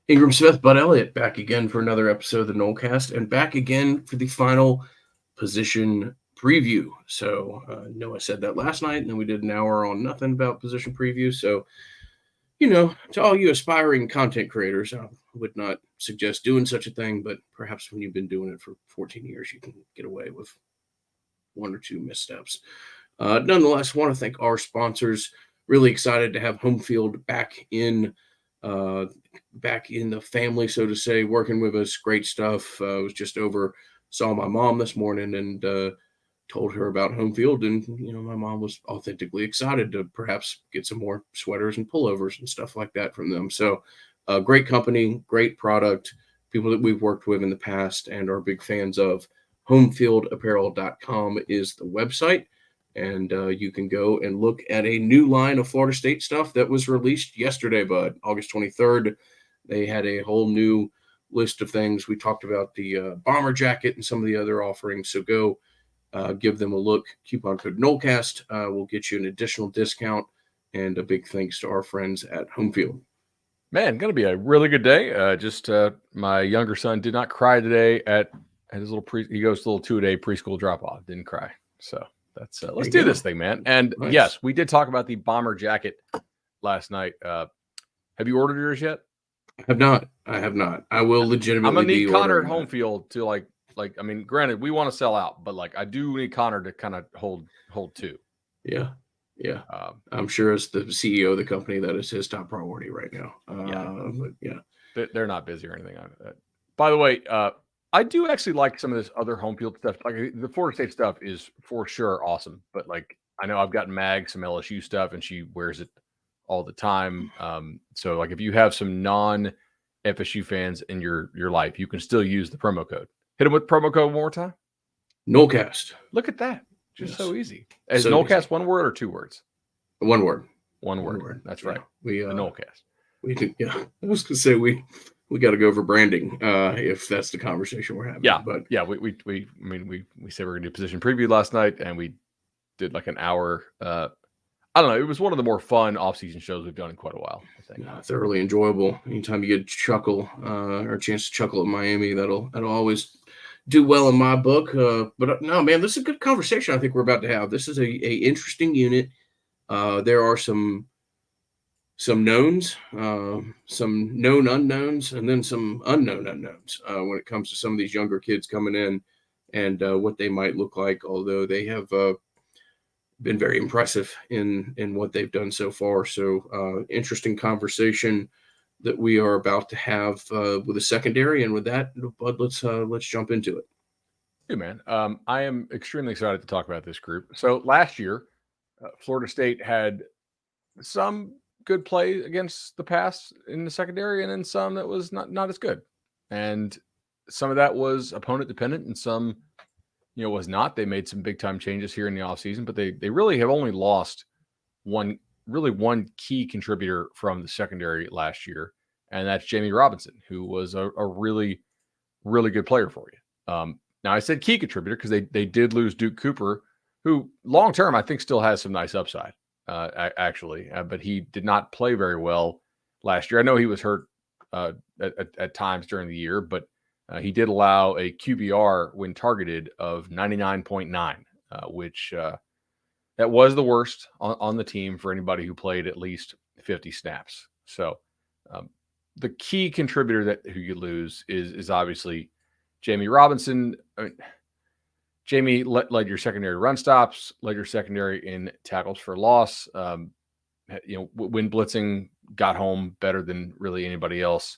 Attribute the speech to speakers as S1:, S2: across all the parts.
S1: Ingram Smith, Bud Elliott, back again for another episode of the Nolecast, and back again for the final position preview. So, I know I said that last night, and then we did an hour on nothing about position preview. So, to all you aspiring content creators, I would not suggest doing such a thing, but perhaps when you've been doing it for 14 years, you can get away with one or two missteps. Nonetheless, want to thank our sponsors. Really excited to have Home Field uh, back in the family, so to say, working with us. Great stuff. Was just over, saw my mom this morning, and told her about Home Field, and my mom was authentically excited to perhaps get some more sweaters and pullovers and stuff like that from them. So, great company, great product, people that we've worked with in the past and are big fans of. Homefieldapparel.com is the website, and you can go and look at a new line of Florida State stuff that was released yesterday, bud. August 23rd. They had a whole new list of things. We talked about the bomber jacket and some of the other offerings. So go give them a look. Coupon code Nolecast will get you an additional discount. And a big thanks to our friends at Homefield.
S2: Man, going to be a really good day. My younger son did not cry today at his little he goes to a little 2-a-day preschool drop off. Didn't cry. So that's let's do this thing, man. And nice. Yes, we did talk about the bomber jacket last night. Have you ordered yours yet?
S1: I have not. I will legitimately.
S2: I'm gonna need Connor at home field to like. I mean, granted, we want to sell out, but I do need Connor to kind of hold too.
S1: Yeah. I'm sure as the CEO of the company, that is his top priority right now.
S2: They're not busy or anything on that. By the way, I do actually like some of this other home field stuff. Like the Florida State stuff is for sure awesome, but I know I've gotten Mag some LSU stuff, and she wears it all the time. So if you have some non-FSU fans in your life, you can still use the promo code. Hit them with promo code one more time.
S1: Nolecast.
S2: Look at that. Just so easy. Is Nolecast easy. One word or two words?
S1: One word.
S2: One word. That's right.
S1: The
S2: Nolecast.
S1: We do, yeah. I was gonna say we got to go over branding if that's the conversation we're having.
S2: Yeah,
S1: but
S2: yeah, we said we were gonna do position preview last night, and we did an hour. I don't know. It was one of the more fun off-season shows we've done in quite a while, I think.
S1: Thoroughly enjoyable. Anytime you get a chuckle or a chance to chuckle at Miami, that'll always do well in my book. But no, man, this is a good conversation I think we're about to have. This is a interesting unit. There are some knowns, some known unknowns, and then some unknown unknowns when it comes to some of these younger kids coming in and what they might look like, although they have been very impressive in what they've done so far. So interesting conversation that we are about to have with the secondary. And with that, Bud, let's jump into it.
S2: Hey, man. I am extremely excited to talk about this group. So last year, Florida State had some good play against the pass in the secondary, and then some that was not as good. And some of that was opponent dependent, and some, was not. They made some big time changes here in the offseason, but they really have only lost one key contributor from the secondary last year, and that's Jamie Robinson, who was a really, really good player for you. Now I said key contributor because they did lose Duke Cooper, who long term I think still has some nice upside. Actually, but he did not play very well last year. I know he was hurt at times during the year, but he did allow a QBR when targeted of 99.9, which that was the worst on the team for anybody who played at least 50 snaps. So the key contributor who you lose is obviously Jamie Robinson. Jamie led your secondary run stops, led your secondary in tackles for loss. When blitzing, got home better than really anybody else.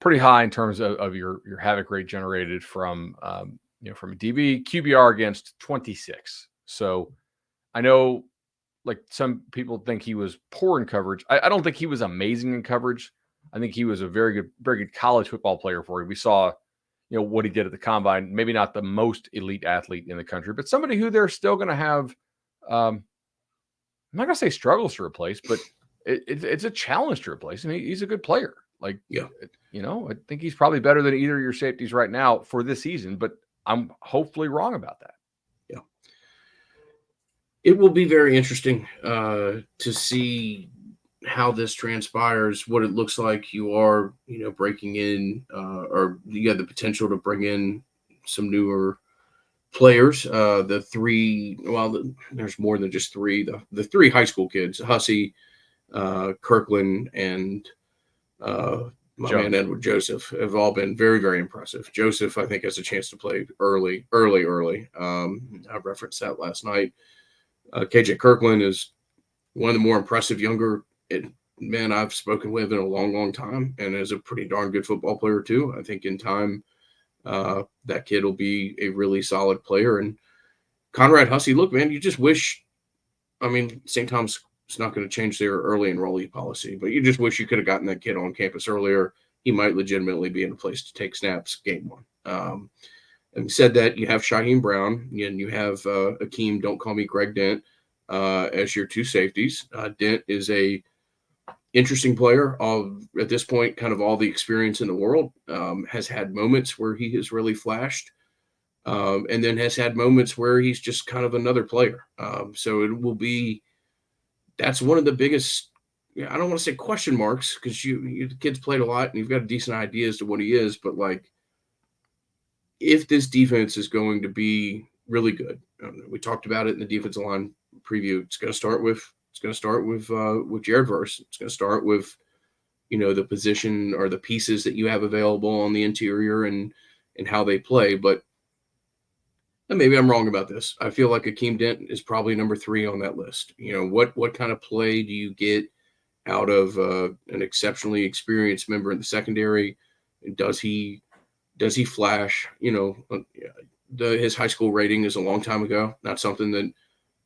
S2: Pretty high in terms of your havoc rate generated from a DB. QBR against 26. So I know some people think he was poor in coverage. I don't think he was amazing in coverage. I think he was a very good college football player for you. We saw what he did at the combine, maybe not the most elite athlete in the country, but somebody who they're still going to have, I'm not going to say struggles to replace, but it's a challenge to replace. And he's a good player. I think he's probably better than either of your safeties right now for this season, but I'm hopefully wrong about that.
S1: Yeah. It will be very interesting to see how this transpires, what it looks like you are, breaking in, or you have the potential to bring in some newer players. The three, well, there's more than just three. The three high school kids, Hussey, Kirkland, and my man
S2: Jones.
S1: Edward Joseph, have all been very, very impressive. Joseph, I think, has a chance to play early. I referenced that last night. KJ Kirkland is one of the more impressive younger men I've spoken with in a long, long time, and is a pretty darn good football player too. I think in time, that kid will be a really solid player. And Conrad Hussey, look, man, you just wish. I mean, St. Thomas is not going to change their early enrollee policy, but you just wish you could have gotten that kid on campus earlier. He might legitimately be in a place to take snaps game one. And said that, you have Shaheem Brown and you have Akeem, don't call me Greg Dent, as your two safeties. Dent is a interesting player. At this point, kind of all the experience in the world. Has had moments where he has really flashed, and then has had moments where he's just kind of another player. So it will be. That's one of the biggest. I don't want to say question marks, because the kid's played a lot and you've got a decent idea as to what he is, but like, if this defense is going to be really good, we talked about it in the defensive line preview. It's going to start with Jared Verse. It's going to start with the position or the pieces that you have available on the interior, and how they play. But maybe I'm wrong about this. I feel like Akeem Dent is probably number 3 on that list. What kind of play do you get out of an exceptionally experienced member in the secondary? Does he flash? His high school rating is a long time ago. Not something that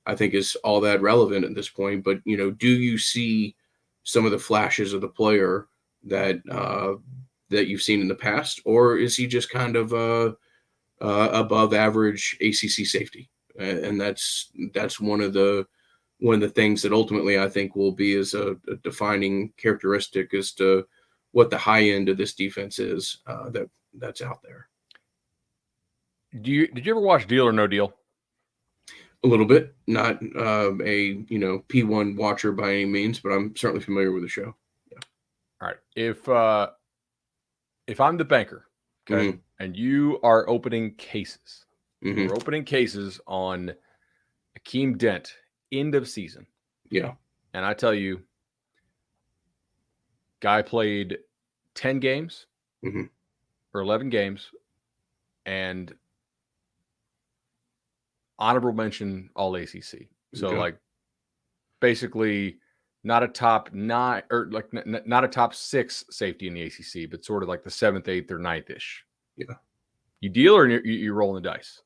S1: I think is all that relevant at this point. But do you see some of the flashes of the player that you've seen in the past, or is he just kind of above average ACC safety? And that's one of the things that ultimately I think will be as a defining characteristic as to what the high end of this defense is, that's out there.
S2: Did you ever watch Deal or No Deal?
S1: A little bit, not a P1 watcher by any means, but I'm certainly familiar with the show. Yeah.
S2: All right. If I'm the banker, okay,
S1: Mm-hmm.
S2: and you are opening cases,
S1: Mm-hmm.
S2: you're opening cases on Akeem Dent end of season.
S1: Yeah.
S2: And I tell you, guy played 10 games
S1: Mm-hmm.
S2: or 11 games, and honorable mention all ACC. So
S1: Okay.
S2: like basically not a top 9 or like not a top 6 safety in the ACC, but sort of like the 7th, 8th, or 9th ish.
S1: Yeah.
S2: You deal or you're rolling the dice?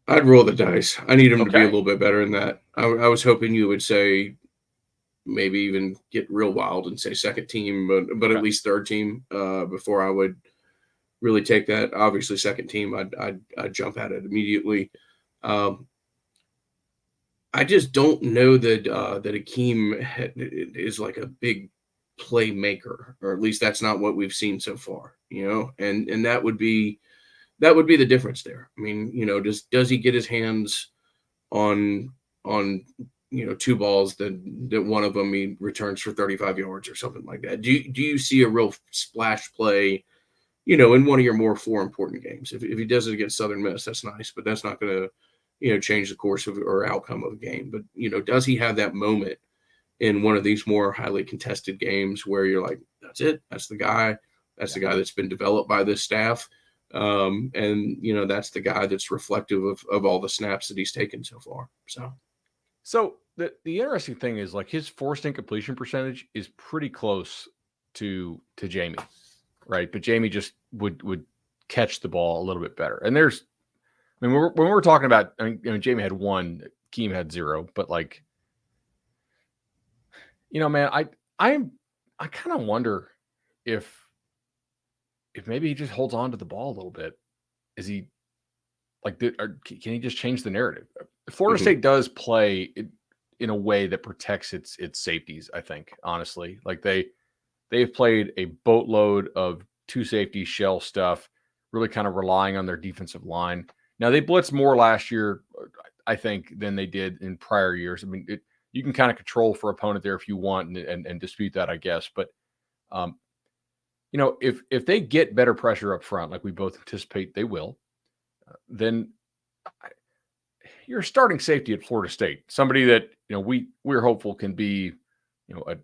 S1: I'd roll the dice. I need him to be a
S2: Okay.
S1: little bit better than that. I was hoping you would say maybe even get real wild and say second team, but
S2: Okay.
S1: at least third team before I would really take that. Obviously, second team, I'd jump at it immediately. I just don't know that Akeem is like a big playmaker, or at least that's not what we've seen so far. And that would be the difference there. I mean, does he get his hands on 2 balls that one of them he returns for 35 yards or something like that? Do you see a real splash play? In one of your more 4 important games. If he does it against Southern Miss, that's nice, but that's not going to change the course of or outcome of a game. But does he have that moment in one of these more highly contested games where you're like, that's it, that's the guy, the guy that's been developed by this staff, and that's the guy that's reflective of all the snaps that he's taken so far.
S2: So the interesting thing is like his forced incompletion percentage is pretty close to Jamie, right? But Jamie just would catch the ball a little bit better. And when we're talking about, I mean, Jamie had 1, Keem had 0, but like, man, I kind of wonder if maybe he just holds on to the ball a little bit. Is he like, can he just change the narrative? Florida State does play in a way that protects its safeties. I think, honestly, like they've played a boatload of 2 safety shell stuff, really kind of relying on their defensive line. Now they blitzed more last year, I think, than they did in prior years. I mean, you can kind of control for opponent there if you want and dispute that, I guess. But if they get better pressure up front, like we both anticipate they will, then you're starting safety at Florida State, somebody that we're hopeful can be a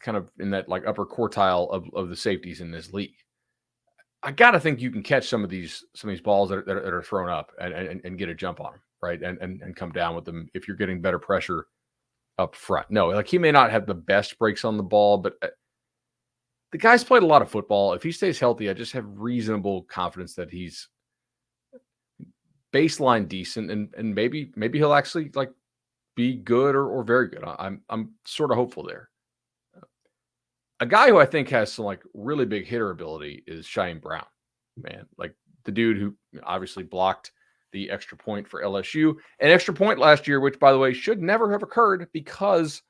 S2: kind of in that like upper quartile of the safeties in this league. I gotta think you can catch some of these balls that are thrown up and get a jump on them, right? And come down with them if you're getting better pressure up front. No, like he may not have the best breaks on the ball, but the guy's played a lot of football. If he stays healthy, I just have reasonable confidence that he's baseline decent, and maybe he'll actually like be good or very good. I'm sort of hopeful there. A guy who I think has some like really big hitter ability is Cheyenne Brown, man. Like the dude who obviously blocked the extra point for LSU, an extra point last year, which by the way should never have occurred because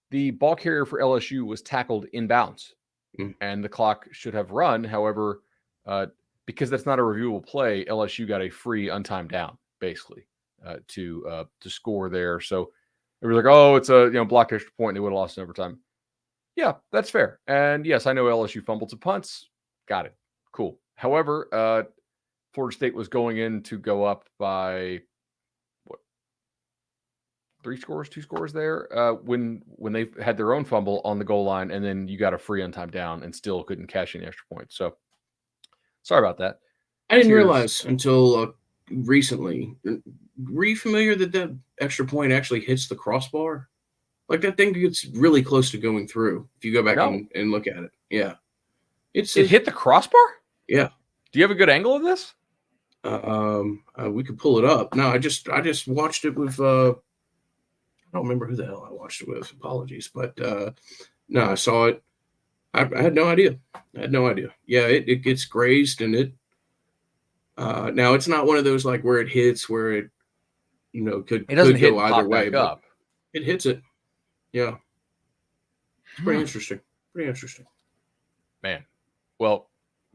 S2: the ball carrier for LSU was tackled inbounds, and the clock should have run. However, because that's not a reviewable play, LSU got a free untimed down basically to score there. So it was like, oh, it's a blocked extra point, and they would have lost in overtime. Yeah, that's fair. And yes, I know LSU fumbled some punts. Got it. Cool. However, Florida State was going in to go up by what? 2 scores there when they had their own fumble on the goal line, and then you got a free untimed down and still couldn't cash any extra points. So sorry about that.
S1: I didn't realize until recently. Were you familiar that extra point actually hits the crossbar? Like that thing gets really close to going through if you go back and look at it. Yeah.
S2: It hit the crossbar?
S1: Yeah.
S2: Do you have a good angle of this?
S1: We could pull it up. No, I just watched it with I don't remember who the hell I watched it with. Apologies. But no, I saw it. I had no idea. Yeah, it gets grazed, and it now it's not one of those like where it hits where it could go either way, but it hits it. Yeah. It's pretty interesting.
S2: Man. Well,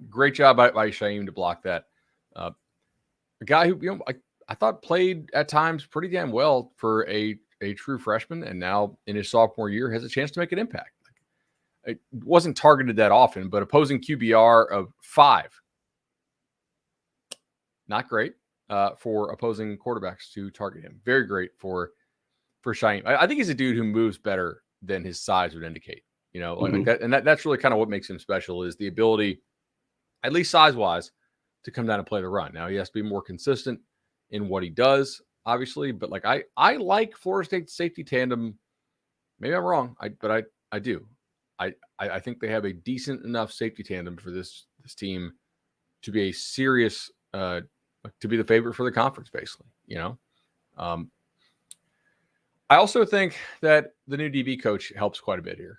S2: great job by Shaim to block that. A guy who, I thought played at times pretty damn well for a true freshman, and now in his sophomore year has a chance to make an impact. It wasn't targeted that often, but opposing QBR of 5. Not great for opposing quarterbacks to target him. Very great for Shaim. I think he's a dude who moves better than his size would indicate. Like that, and that's really kind of what makes him special is the ability, at least size-wise, to come down and play the run. Now he has to be more consistent in what he does, obviously, but like I like Florida State's safety tandem. Maybe I'm wrong, but I do. I think they have a decent enough safety tandem for this team to be a serious to be the favorite for the conference, basically. I also think that the new DB coach helps quite a bit here.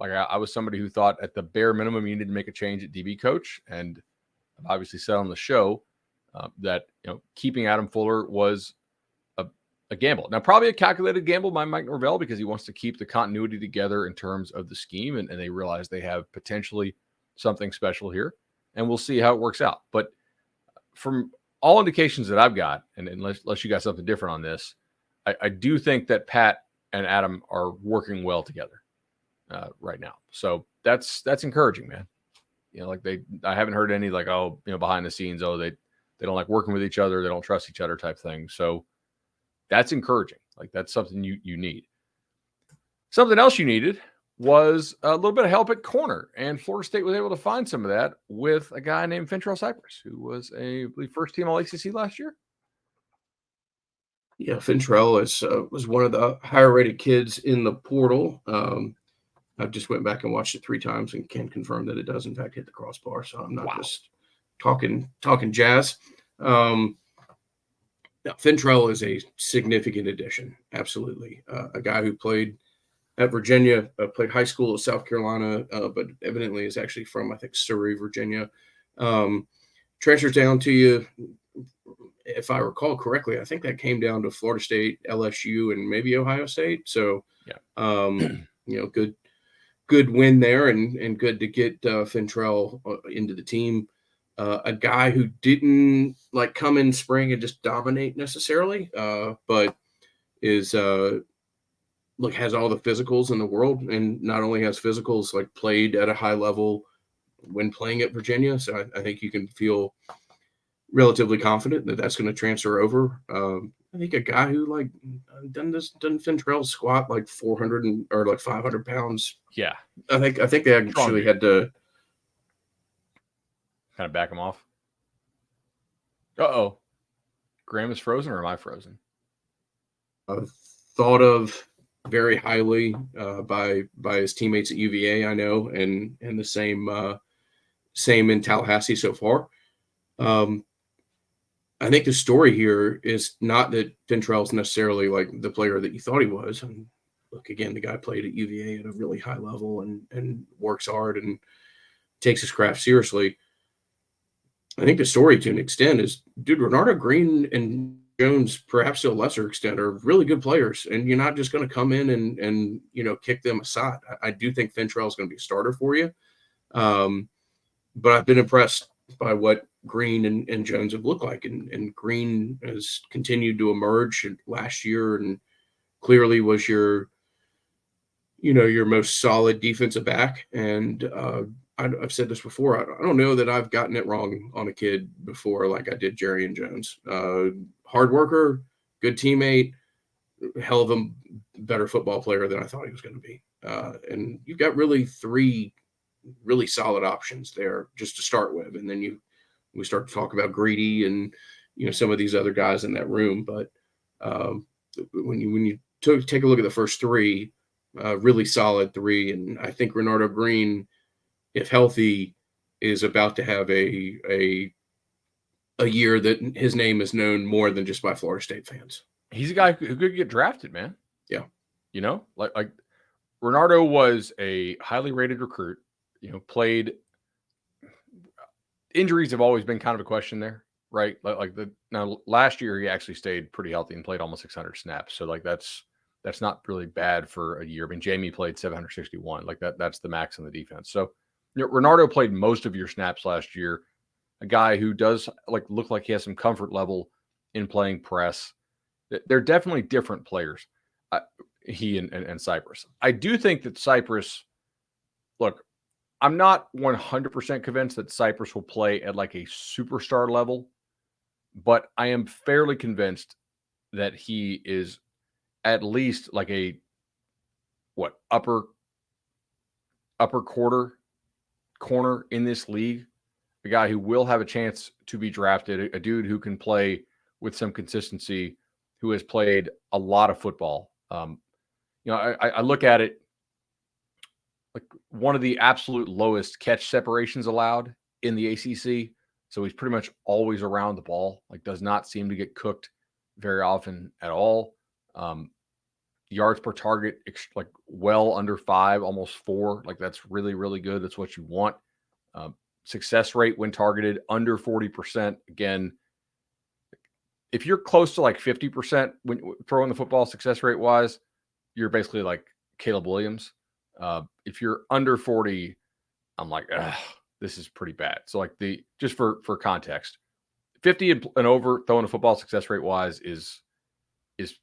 S2: I was somebody who thought at the bare minimum you needed to make a change at DB coach, and I've obviously said on the show that keeping Adam Fuller was a gamble. Now, probably a calculated gamble by Mike Norvell because he wants to keep the continuity together in terms of the scheme, and they realize they have potentially something special here, and we'll see how it works out. But from all indications that I've got, and unless you got something different on this, I do think that Pat and Adam are working well together right now. So that's encouraging, man. I haven't heard any behind the scenes, they don't like working with each other, they don't trust each other type thing. So that's encouraging. Like that's something you need. Something else you needed was a little bit of help at corner, and Florida State was able to find some of that with a guy named Fintrell Cypress, who was I believe first team All-ACC last year.
S1: Yeah, Fintrell was one of the higher rated kids in the portal. I just went back and watched it 3 times and can confirm that it does in fact hit the crossbar. So I'm not just talking jazz. Fintrell is a significant addition. Absolutely. A guy who played at Virginia, played high school at South Carolina, but evidently is actually from, I think, Surrey, Virginia. Transfers down to you. If I recall correctly, I think that came down to Florida State, LSU, and maybe Ohio State. So, good win there, and good to get Fintrell into the team. A guy who didn't come in spring and just dominate necessarily, but is like has all the physicals in the world, and not only has physicals, like played at a high level when playing at Virginia. So I think you can feel relatively confident that that's going to transfer over. I think a guy who like doesn't Fintrell squat like 400 or like 500 pounds.
S2: Yeah,
S1: I think they actually had to
S2: kind of back him off. Uh-oh. Graham is frozen, or am I frozen?
S1: Thought of very highly by his teammates at UVA, I know, and the same in Tallahassee so far. I think the story here is not that Fintrell's necessarily like the player that you thought he was. And look, again, the guy played at UVA at a really high level and works hard and takes his craft seriously. I think the story to an extent is, dude, Renardo Green and Jones, perhaps to a lesser extent, are really good players. And you're not just going to come in and kick them aside. I do think Fintrell is going to be a starter for you. But I've been impressed by what Green and Jones have looked like. And Green has continued to emerge last year and clearly was your most solid defensive back. And I've said this before. I don't know that I've gotten it wrong on a kid before like I did Jerry and Jones. Hard worker, good teammate, hell of a better football player than I thought he was going to be. And you've got really three really solid options there just to start with. And then we start to talk about Greedy and, some of these other guys in that room. But when you take a look at the first three, really solid three. And I think Renardo Green, if healthy, is about to have a year that his name is known more than just by Florida State fans.
S2: He's a guy who could get drafted, man.
S1: Yeah.
S2: Like Renardo was a highly rated recruit, played. Injuries have always been kind of a question there, right? Now last year he actually stayed pretty healthy and played almost 600 snaps. So like that's not really bad for a year. I mean, Jamie played 761. Like that's the max on the defense. So Renardo played most of your snaps last year. A guy who does look like he has some comfort level in playing press. They're definitely different players. He and Cypress. I do think that Cypress, look, I'm not 100% convinced that Cypress will play at like a superstar level, but I am fairly convinced that he is at least like a upper corner in this league, a guy who will have a chance to be drafted, a dude who can play with some consistency, who has played a lot of football. I look at it like one of the absolute lowest catch separations allowed in the ACC. So he's pretty much always around the ball, like does not seem to get cooked very often at all. Yards per target, like well under 5, almost 4. Like that's really, really good. That's what you want. Success rate when targeted under 40%. Again, if you're close to like 50% when throwing the football success rate wise, you're basically like Caleb Williams. If you're under 40, I'm like, this is pretty bad. So like just for context, 50 and over throwing a football success rate wise is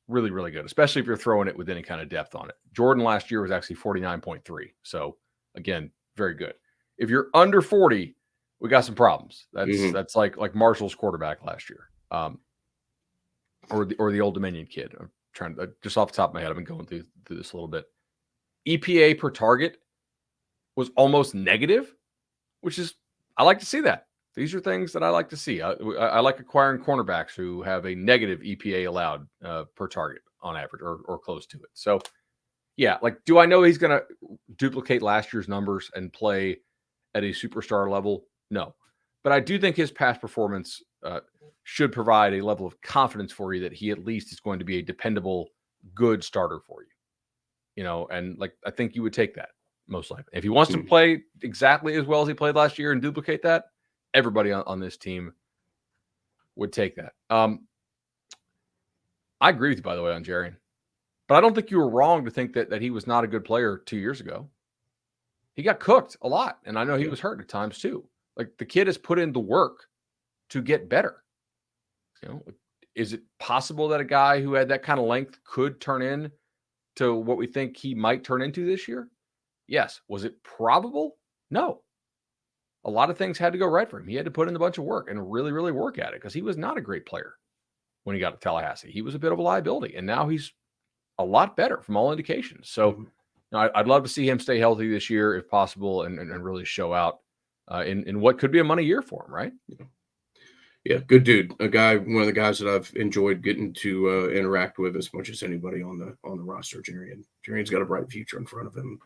S2: really, really good, especially if you're throwing it with any kind of depth on it. Jordan last year was actually 49.3. So again, very good. If you're under 40, we got some problems. That's like Marshall's quarterback last year. Or the Old Dominion kid. I'm trying to just off the top of my head, I've been going through this a little bit. EPA per target was almost negative, which is, I like to see that. These are things that I like to see. I like acquiring cornerbacks who have a negative EPA allowed per target on average or close to it. So, yeah, like, do I know he's going to duplicate last year's numbers and play at a superstar level? No. But I do think his past performance should provide a level of confidence for you that he at least is going to be a dependable, good starter for you. And like, I think you would take that most likely. If he wants to play exactly as well as he played last year and duplicate that, everybody on this team would take that. I agree with you, by the way, on Jerry, but I don't think you were wrong to think that he was not a good player 2 years ago. He got cooked a lot, and I know he was hurt at times too. Like the kid has put in the work to get better. Is it possible that a guy who had that kind of length could turn in to what we think he might turn into this year? Yes. Was it probable? No. A lot of things had to go right for him. He had to put in a bunch of work and really, really work at it because he was not a great player when he got to Tallahassee. He was a bit of a liability, and now he's a lot better from all indications. So I'd love to see him stay healthy this year if possible and really show out in what could be a money year for him, right?
S1: Yeah, good dude. A guy, one of the guys that I've enjoyed getting to interact with as much as anybody on the roster. Jarian's got a bright future in front of him.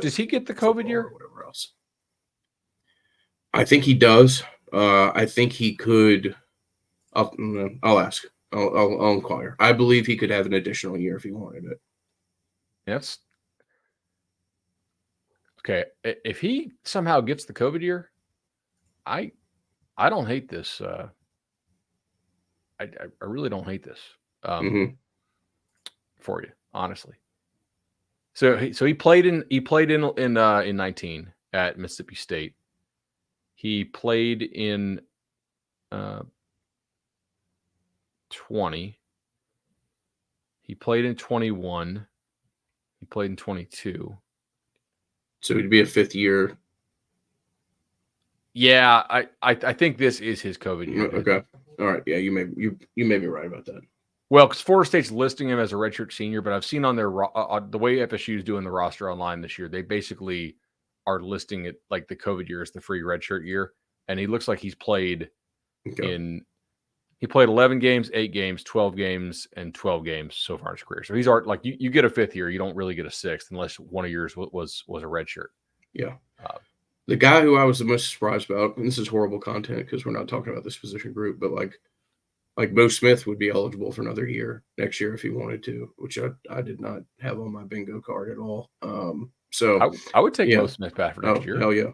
S2: Does he get the COVID year
S1: or whatever else? I think he does. I think he could. I'll ask. I'll inquire. I believe he could have an additional year if he wanted it.
S2: That's okay. If he somehow gets the COVID year, I don't hate this. I really don't hate this for you, honestly. So he played in 19 at Mississippi State. He played in 20. He played in 21. He played in 22.
S1: So he'd be a fifth year.
S2: Yeah, I think this is his COVID year.
S1: Okay. All right. Yeah, you may be right about that.
S2: Well, because Florida State's listing him as a redshirt senior, but I've seen on their the way FSU is doing the roster online this year, they basically are listing it like the COVID year is the free redshirt year, and he looks like he's played he played 11 games, 8 games, 12 games, and 12 games so far in his career. So he's already like you get a fifth year, you don't really get a sixth unless one of yours was a redshirt.
S1: Yeah. The guy who I was the most surprised about, and this is horrible content because we're not talking about this position group, but like Bo Smith would be eligible for another year next year if he wanted to, which I did not have on my bingo card at all. So
S2: I would take Bo Smith back for next year.
S1: Hell yeah,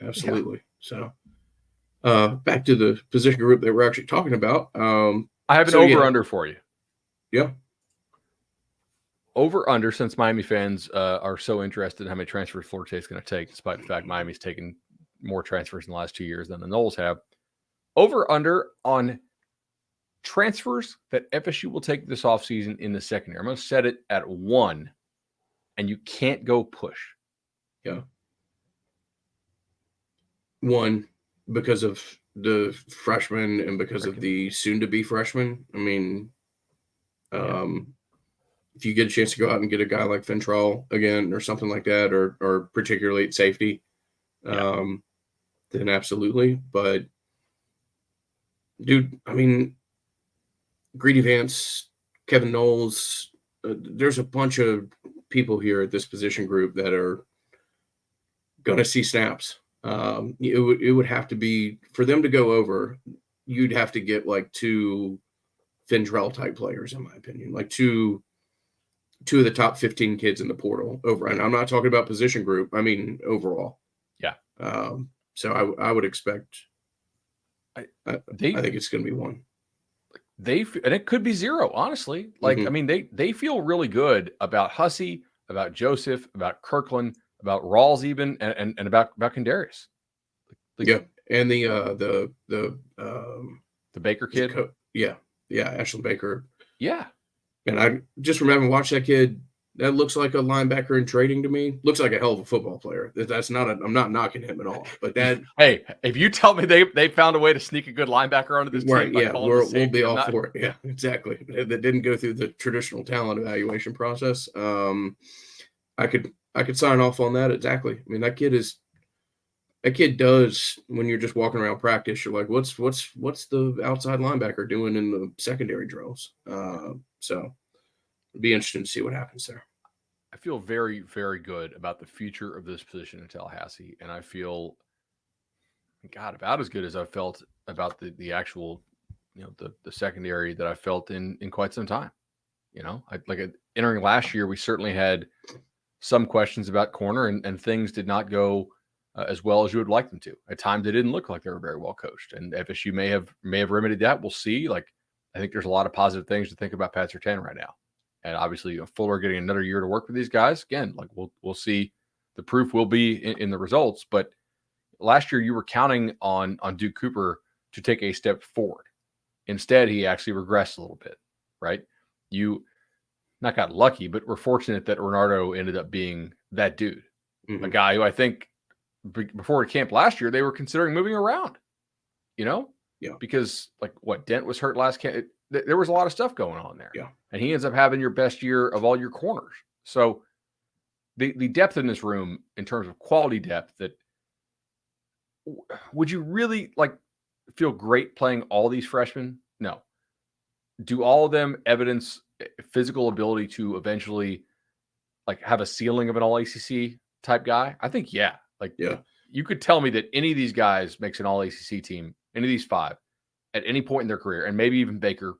S1: absolutely. Yeah. So back to the position group that we're actually talking about.
S2: I have an over-under for you.
S1: Yeah.
S2: Over-under, since Miami fans are so interested in how many transfers Florida State's going to take, despite the fact Miami's taken more transfers in the last 2 years than the Noles have. Over-under on transfers that FSU will take this offseason in the secondary. I'm going to set it at 1, and you can't go push.
S1: Yeah. 1, because of the freshmen and because of the soon-to-be freshmen. I mean, if you get a chance to go out and get a guy like Fentrell again or something like that, or particularly at safety, then absolutely. But, dude, I mean, Greedy Vance, Kevin Knowles, there's a bunch of people here at this position group that are going to see snaps. It would have to be, for them to go over, you'd have to get like 2 Fentrell type players, in my opinion, like two of the top 15 kids in the portal over. And I'm not talking about position group. I mean, overall.
S2: Yeah.
S1: So I would expect, I think it's going to be 1.
S2: And it could be 0, honestly. Like, I mean, they feel really good about Hussey, about Joseph, about Kirkland, about Rawls even, and about Kendarius.
S1: Yeah. And the
S2: Baker kid.
S1: Yeah. Ashland Baker.
S2: Yeah.
S1: And I just remember watching that kid. That looks like a linebacker in trading to me. Looks like a hell of a football player. That's not. I'm not knocking him at all. But that.
S2: Hey, if you tell me they found a way to sneak a good linebacker onto this team,
S1: yeah, we'll be all for it. Yeah, exactly. That didn't go through the traditional talent evaluation process. I could sign off on that exactly. I mean, that kid does, when you're just walking around practice, you're like, what's the outside linebacker doing in the secondary drills? So it'd be interesting to see what happens there.
S2: I feel very, very good about the future of this position in Tallahassee. And I feel, God, about as good as I felt about the actual, the secondary that I felt in quite some time. Entering last year, we certainly had some questions about corner and things did not go as well as you would like them to. At times, they didn't look like they were very well coached, and FSU may have remedied that. We'll see. Like, I think there's a lot of positive things to think about Pat Surtain right now, and obviously, Fuller getting another year to work with these guys. Again, like we'll see. The proof will be in the results. But last year, you were counting on Duke Cooper to take a step forward. Instead, he actually regressed a little bit, right? You not got lucky, but we're fortunate that Renardo ended up being that dude, a guy who I think before camp last year, they were considering moving around, because Dent was hurt last camp. There was a lot of stuff going on there.
S1: Yeah.
S2: And he ends up having your best year of all your corners. So the depth in this room in terms of quality depth, that would you really feel great playing all these freshmen? No. Do all of them evidence physical ability to eventually have a ceiling of an all ACC type guy? I think, yeah. You could tell me that any of these guys makes an all ACC team, any of these 5 at any point in their career, and maybe even Baker.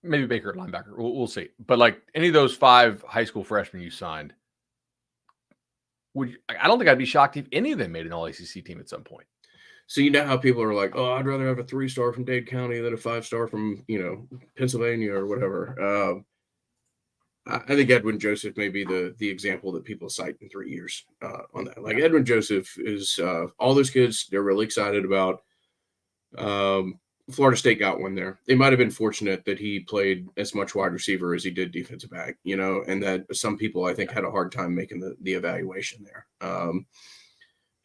S2: Maybe Baker at linebacker. We'll see. But any of those 5 high school freshmen you signed, I don't think I'd be shocked if any of them made an all ACC team at some point.
S1: So you know how people are like, oh, I'd rather have a 3-star from Dade County than a 5-star from, Pennsylvania or whatever. I think Edwin Joseph may be the example that people cite in 3 years on that. Edwin Joseph is all those kids they're really excited about. Florida State got one there. They might have been fortunate that he played as much wide receiver as he did defensive back, and that some people I think had a hard time making the evaluation there.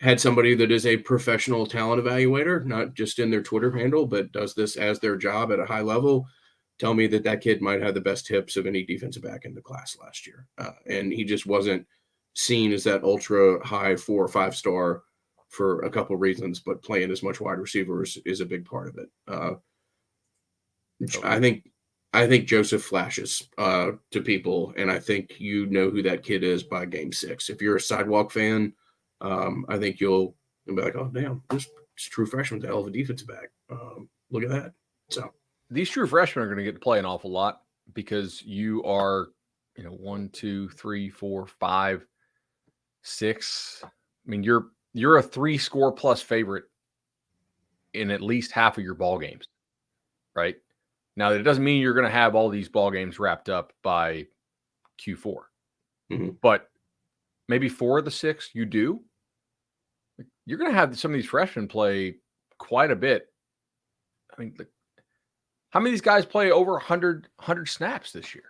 S1: Had somebody that is a professional talent evaluator, not just in their Twitter handle, but does this as their job at a high level, tell me that kid might have the best hips of any defensive back in the class last year. And he just wasn't seen as that ultra high 4 or 5-star for a couple of reasons, but playing as much wide receivers is a big part of it. I think Joseph flashes to people, and I think who that kid is by game 6. If you're a sidewalk fan, I think you'll be like, oh, damn, this true freshman's a hell of a defensive back. Look at that. So
S2: these true freshmen are going to get to play an awful lot because you are, 1, 2, 3, 4, 5, 6. I mean, you're a 3-score plus favorite in at least half of your ball games, right? Now, that doesn't mean you're going to have all these ball games wrapped up by Q4, but maybe 4 of the 6 you do. You're going to have some of these freshmen play quite a bit. I mean, how many of these guys play over 100 snaps this year?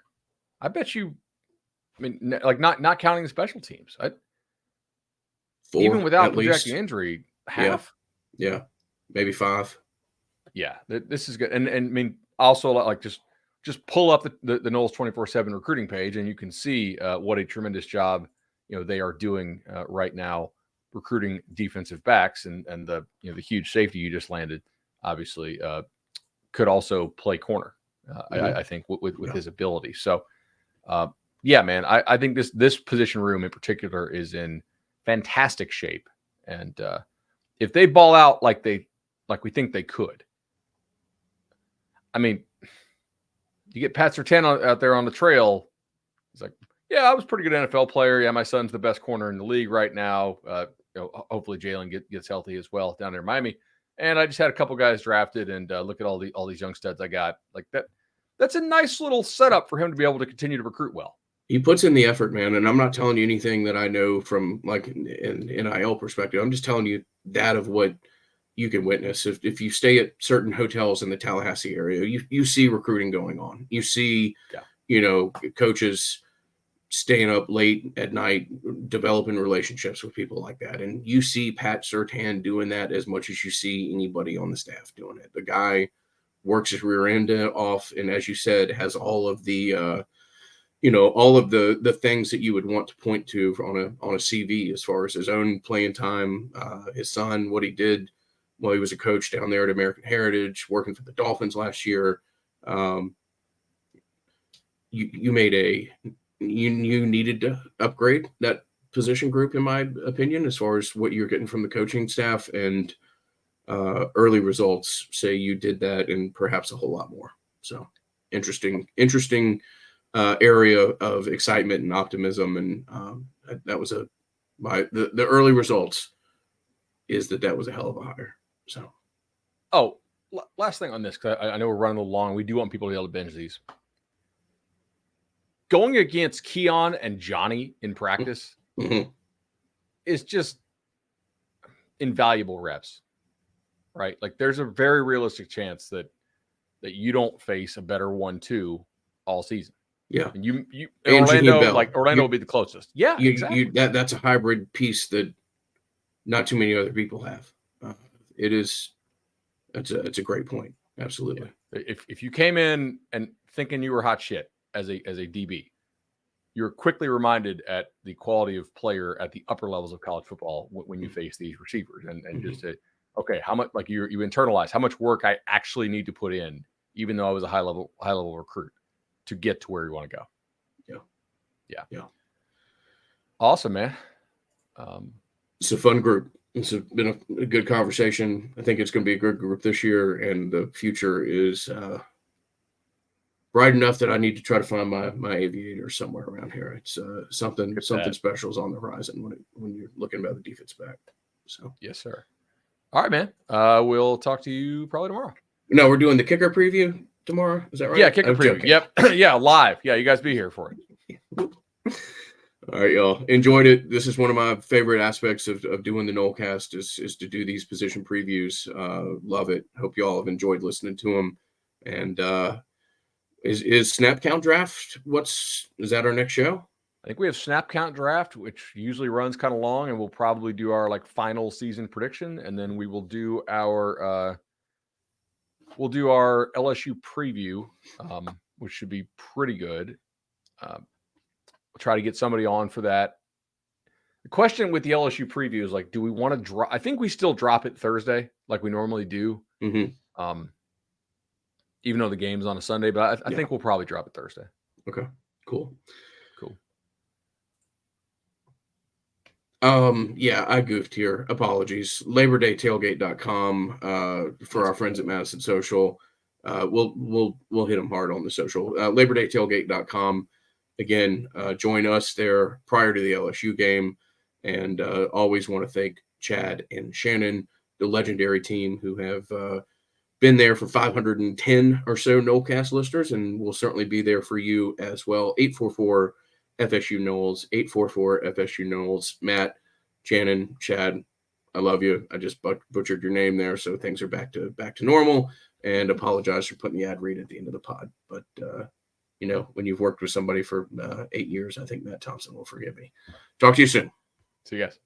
S2: I bet you. I mean, not counting the special teams.
S1: 4,
S2: even without
S1: least.
S2: projecting injury, half.
S1: Yeah, maybe 5.
S2: Yeah, this is good. And I mean, also just pull up the Noles 24/7 recruiting page, and you can see what a tremendous job they are doing right now recruiting defensive backs, and the the huge safety you just landed obviously could also play corner. I think with his ability. So yeah, man, I think this position room in particular is in fantastic shape, and if they ball out like we think they could, I mean, you get Pat Surtain out there on the trail. He's like, yeah, I was a pretty good NFL player. Yeah, my son's the best corner in the league right now. Hopefully Jalen gets healthy as well down there in Miami. And I just had a couple guys drafted, and look at all these young studs I got. Like that. That's a nice little setup for him to be able to continue to recruit well.
S1: He puts in the effort, man. And I'm not telling you anything that I know from an NIL perspective. I'm just telling you that of what you can witness. If you stay at certain hotels in the Tallahassee area, you see recruiting going on. You see, coaches staying up late at night, developing relationships with people like that. And you see Pat Surtain doing that as much as you see anybody on the staff doing it. The guy works his rear end off, and as you said, has all of the all of the things that you would want to point to on a CV as far as his own playing time, his son, what he did while he was a coach down there at American Heritage, working for the Dolphins last year. You needed to upgrade that position group, in my opinion, as far as what you're getting from the coaching staff, and early results say you did that and perhaps a whole lot more. So interesting area of excitement and optimism. And that was the early results is that was a hell of a hire. So,
S2: last thing on this, because I know we're running a little long. We do want people to be able to binge these. Going against Keon and Johnny in practice is just invaluable reps. right? Like there's a very realistic chance that you don't face a better 1-2 all season.
S1: Yeah.
S2: And you
S1: And
S2: Orlando,
S1: Jaheim Bell.
S2: like Orlando will be the closest. Yeah, exactly.
S1: That's a hybrid piece that not too many other people have. It's a great point. Absolutely.
S2: Yeah. If you came in and thinking you were hot shit as a DB, you're quickly reminded at the quality of player at the upper levels of college football when you face these receivers, and just say, okay, how much, like you internalize how much work I actually need to put in, even though I was a high level recruit, to get to where you want to go. Yeah. Awesome, man.
S1: It's a fun group. It's been a good conversation. I think it's going to be a good group this year, and the future is bright enough that I need to try to find my aviator somewhere around here. It's something special is on the horizon when you're looking about the defense back. So
S2: yes, sir. All right, man. We'll talk to you probably tomorrow.
S1: No, we're doing the kicker preview tomorrow. Is that right?
S2: Yeah, kicker preview. Joking. Yep. Yeah, live. Yeah, you guys be here for it.
S1: All right, y'all. Enjoyed it. This is one of my favorite aspects of doing the Nolecast is to do these position previews. Love it. Hope y'all have enjoyed listening to them. And is snap count draft? Is that our next show?
S2: I think we have snap count draft, which usually runs kind of long, and we'll probably do our like final season prediction, and then we will do our LSU preview, which should be pretty good. We'll try to get somebody on for that. The question with the LSU preview is like, do we want to drop? I think we still drop it Thursday like we normally do.
S1: Mm-hmm.
S2: Even though the game's on a Sunday, but I think we'll probably drop it Thursday.
S1: Okay, cool. Yeah, I goofed here. Apologies. LaborDayTailgate.com for our friends at Madison Social. We'll hit them hard on the social. LaborDayTailgate.com. Again, join us there prior to the LSU game, and always want to thank Chad and Shannon, the legendary team who have been there for 510 or so Nolecast listeners, and will certainly be there for you as well. 844 FSU Knowles, 844 FSU Knowles. Matt, Shannon, Chad, I love you. I just butchered your name there, so things are back to normal. And apologize for putting the ad read at the end of the pod. But when you've worked with somebody for 8 years, I think Matt Thompson will forgive me. Talk to you soon.
S2: See you guys.